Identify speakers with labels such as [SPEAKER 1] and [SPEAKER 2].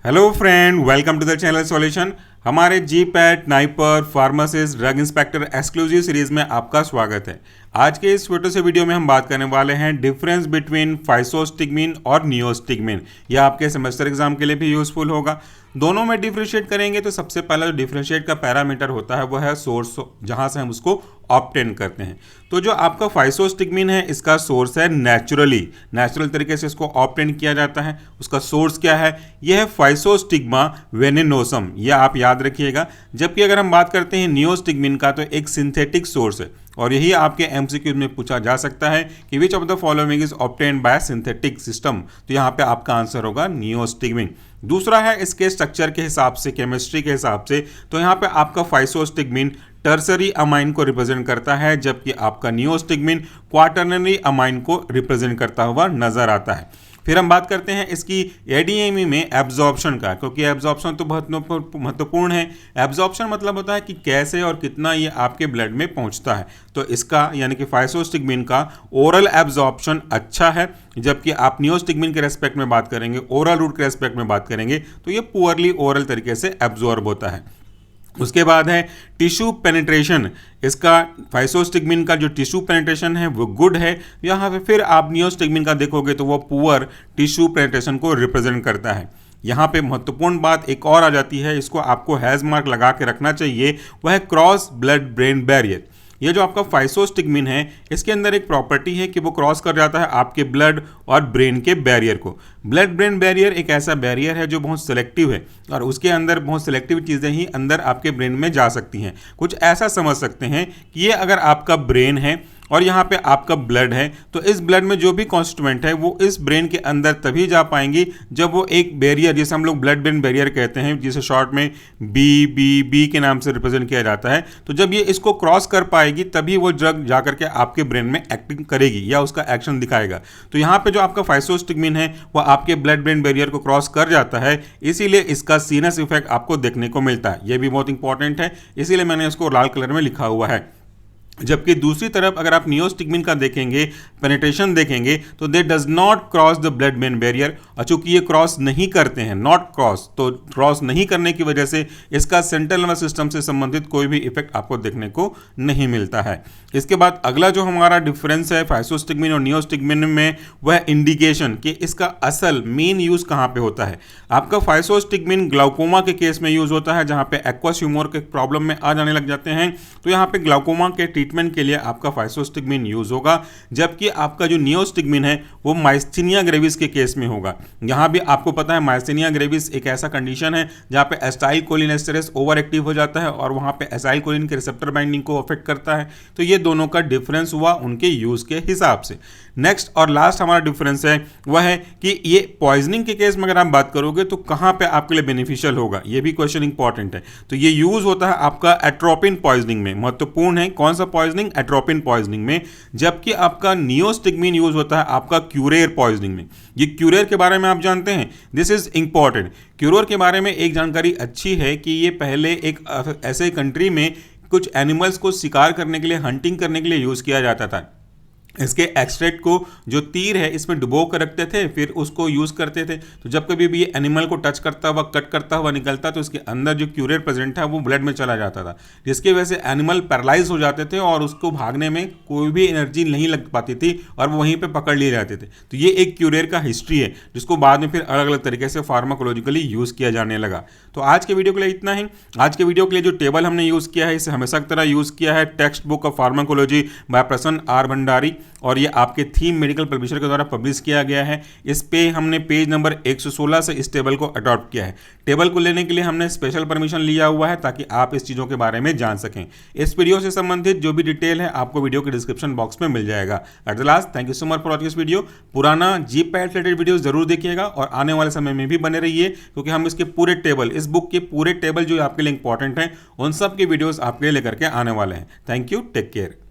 [SPEAKER 1] Hello friend, welcome to the channel solution. हमारे GPAT NIPER pharmacist drug inspector exclusive series में आपका स्वागत है। आज के इस छोटे से वीडियो में हम बात करने वाले हैं डिफरेंस बिटवीन फाइसोस्टिग्मिन और नियोस्टिग्मिन। यह आपके सेमेस्टर एग्जाम के लिए भी यूजफुल होगा। दोनों में डिफ्रेंशिएट करेंगे तो सबसे पहला जो डिफ्रेंशिएट का पैरामीटर होता है वह है सोर्स, जहां से हम उसको ऑब्टेन करते हैं। तो जो आपका फाइसोस्टिग्मिन है इसका सोर्स है नेचुरल तरीके से इसको ऑब्टेन किया जाता है। उसका सोर्स क्या है? यह है फाइसोस्टिग्मा वेनेनोसम, यह आप याद रखिएगा। जबकि अगर हम बात करते हैं नियोस्टिग्मिन का तो एक सिंथेटिक सोर्स है और यही आपके एमसीक्यू में पूछा जा सकता है कि which of the following is obtained by synthetic system. तो यहाँ पे आपका आंसर होगा नियोस्टिग्मिन। दूसरा है इसके स्ट्रक्चर के हिसाब से, केमिस्ट्री के हिसाब से, तो यहाँ पे आपका फाइसोस्टिग्मिन टर्सरी अमाइन को रिप्रेजेंट करता है, जबकि आपका नियोस्टिग्मिन क्वाटर्नरी अमाइन को रिप्रेजेंट करता हुआ नजर आता है। फिर हम बात करते हैं इसकी एडीएमई में एब्जॉर्प्शन का, क्योंकि एब्जॉर्प्शन तो बहुत महत्वपूर्ण है। एब्जॉर्प्शन मतलब होता है कि कैसे और कितना ये आपके ब्लड में पहुंचता है। तो इसका यानी कि फाइसोस्टिग्मिन का ओरल एब्जॉर्प्शन अच्छा है, जबकि आप नियोस्टिग्मिन के रेस्पेक्ट में बात करेंगे, ओरल रूट के रेस्पेक्ट में बात करेंगे तो ये पुअरली ओरल तरीके से एब्जॉर्ब होता है। उसके बाद है टिश्यू पेनिट्रेशन। इसका फाइसोस्टिग्मिन का जो टिश्यू पेनिट्रेशन है वो गुड है। यहाँ पे फिर आप नियोस्टिग्मिन का देखोगे तो वो पुअर टिश्यू पेनिट्रेशन को रिप्रेजेंट करता है। यहाँ पे महत्वपूर्ण बात एक और आ जाती है, इसको आपको हैज मार्क लगा के रखना चाहिए, वह है क्रॉस ब्लड ब्रेन बैरियर। ये जो आपका फाइसोस्टिग्मिन है इसके अंदर एक प्रॉपर्टी है कि वो क्रॉस कर जाता है आपके ब्लड और ब्रेन के बैरियर को। ब्लड ब्रेन बैरियर एक ऐसा बैरियर है जो बहुत सिलेक्टिव है और उसके अंदर बहुत सिलेक्टिव चीज़ें ही अंदर आपके ब्रेन में जा सकती हैं। कुछ ऐसा समझ सकते हैं कि ये अगर आपका ब्रेन है और यहाँ पे आपका ब्लड है तो इस ब्लड में जो भी कॉन्स्टिट्यूएंट है वो इस ब्रेन के अंदर तभी जा पाएंगी जब वो एक बैरियर, जिसे हम लोग ब्लड ब्रेन बैरियर कहते हैं, जिसे शॉर्ट में बी के नाम से रिप्रेजेंट किया जाता है, तो जब ये इसको क्रॉस कर पाएगी तभी वो ड्रग जा करके आपके ब्रेन में एक्टिंग करेगी या उसका एक्शन दिखाएगा। तो यहाँ पे जो आपका फाइसोस्टिग्मिन है वो आपके ब्लड ब्रेन बैरियर को क्रॉस कर जाता है, इसीलिए इसका सीनस इफेक्ट आपको देखने को मिलता है। ये भी बहुत इंपॉर्टेंट है, इसीलिए मैंने इसको लाल कलर में लिखा हुआ है। जबकि दूसरी तरफ अगर आप नियोस्टिग्मिन का देखेंगे, पेनिट्रेशन देखेंगे, तो दे does not cross the blood brain barrier. और चूंकि ये क्रॉस नहीं करते हैं, नॉट क्रॉस, तो क्रॉस नहीं करने की वजह से इसका सेंट्रल नर्वस सिस्टम से संबंधित कोई भी इफेक्ट आपको देखने को नहीं मिलता है। इसके बाद अगला जो हमारा डिफरेंस है फाइसोस्टिग्मिन और नियोस्टिग्मिन में, वह इंडिकेशन कि इसका असल मेन यूज कहाँ पे होता है। आपका फाइसोस्टिग्मिन ग्लाउकोमा के केस में यूज होता है, जहाँ पे एक्वस ह्यूमर के प्रॉब्लम में आ जाने लग जाते हैं, तो यहाँ पे ग्लाउकोमा के ट्रीटमेंट के लिए आपका फाइसोस्टिग्मिन यूज होगा। जबकि आपका जो नियोस्टिग्मिन है वो माइस्थेनिया ग्रेविस के केस में होगा। यहाँ भी आपको पता है माइस्थेनिया ग्रेविस एक ऐसा कंडीशन है जहाँ पे एसिटाइलकोलिनेस्टेरेस ओवर एक्टिव हो जाता है और वहाँ पे एसिटाइलकोलिन के रिसेप्टर बाइंडिंग को अफेक्ट करता है। तो ये दोनों का डिफरेंस हुआ उनके यूज के हिसाब से। नेक्स्ट और लास्ट हमारा डिफरेंस है वह है कि ये पॉइजनिंग के केस में अगर आप बात करोगे तो कहाँ पे आपके लिए बेनिफिशियल होगा, ये भी क्वेश्चन इंपॉर्टेंट है। तो ये यूज होता है आपका एट्रोपिन पॉइजनिंग में। महत्वपूर्ण है कौन सा पॉइजनिंग? एट्रोपिन पॉइजनिंग में। जबकि आपका नियोस्टिग्मिन यूज होता है आपका क्यूरेर पॉइजनिंग में। ये क्यूरेर के बारे में आप जानते हैं, दिस इज इंपॉर्टेंट। क्यूरेर के बारे में एक जानकारी अच्छी है कि ये पहले एक ऐसे कंट्री में कुछ एनिमल्स को शिकार करने के लिए, हंटिंग करने के लिए यूज किया जाता था। इसके एक्सट्रैक्ट को जो तीर है इसमें डुबो कर रखते थे, फिर उसको यूज़ करते थे। तो जब कभी भी ये एनिमल को टच करता हुआ, कट करता हुआ निकलता तो उसके अंदर जो क्यूरेट प्रेजेंट था वो ब्लड में चला जाता था, जिसकी वजह से एनिमल पैरालाइज हो जाते थे और उसको भागने में कोई भी एनर्जी नहीं लग पाती थी और वो वहीं पर पकड़ लिए जाते थे। तो ये एक क्यूरेर का हिस्ट्री है जिसको बाद में फिर अलग अलग तरीके से फार्माकोलॉजिकली यूज़ किया जाने लगा। तो आज के वीडियो के लिए इतना ही। आज के वीडियो के लिए जो टेबल हमने यूज़ किया है इसे हमेशा की तरह यूज़ किया है text book of pharmacology by प्रसन्न आर भंडारी, और ये आपके थीम मेडिकल पब्लिशर के द्वारा पब्लिश किया गया है। इस पे हमने पेज नंबर 116 से इस टेबल को अडॉप्ट किया है। टेबल को लेने के लिए हमने स्पेशल परमिशन लिया हुआ है ताकि आप इस चीज़ों के बारे में जान सकें। इस वीडियो से संबंधित जो भी डिटेल है आपको वीडियो के डिस्क्रिप्शन बॉक्स में मिल जाएगा। At the last, thank you so much for watching this video. पुराना जीपैट रिलेटेड वीडियो जरूर देखिएगा और आने वाले समय में भी बने रहिए, क्योंकि हम इसके पूरे टेबल, इस बुक के पूरे टेबल जो आपके लिए इंपॉर्टेंट हैं, उन सब के वीडियोज आपके लिए लेकर के आने वाले हैं। Thank you, take care.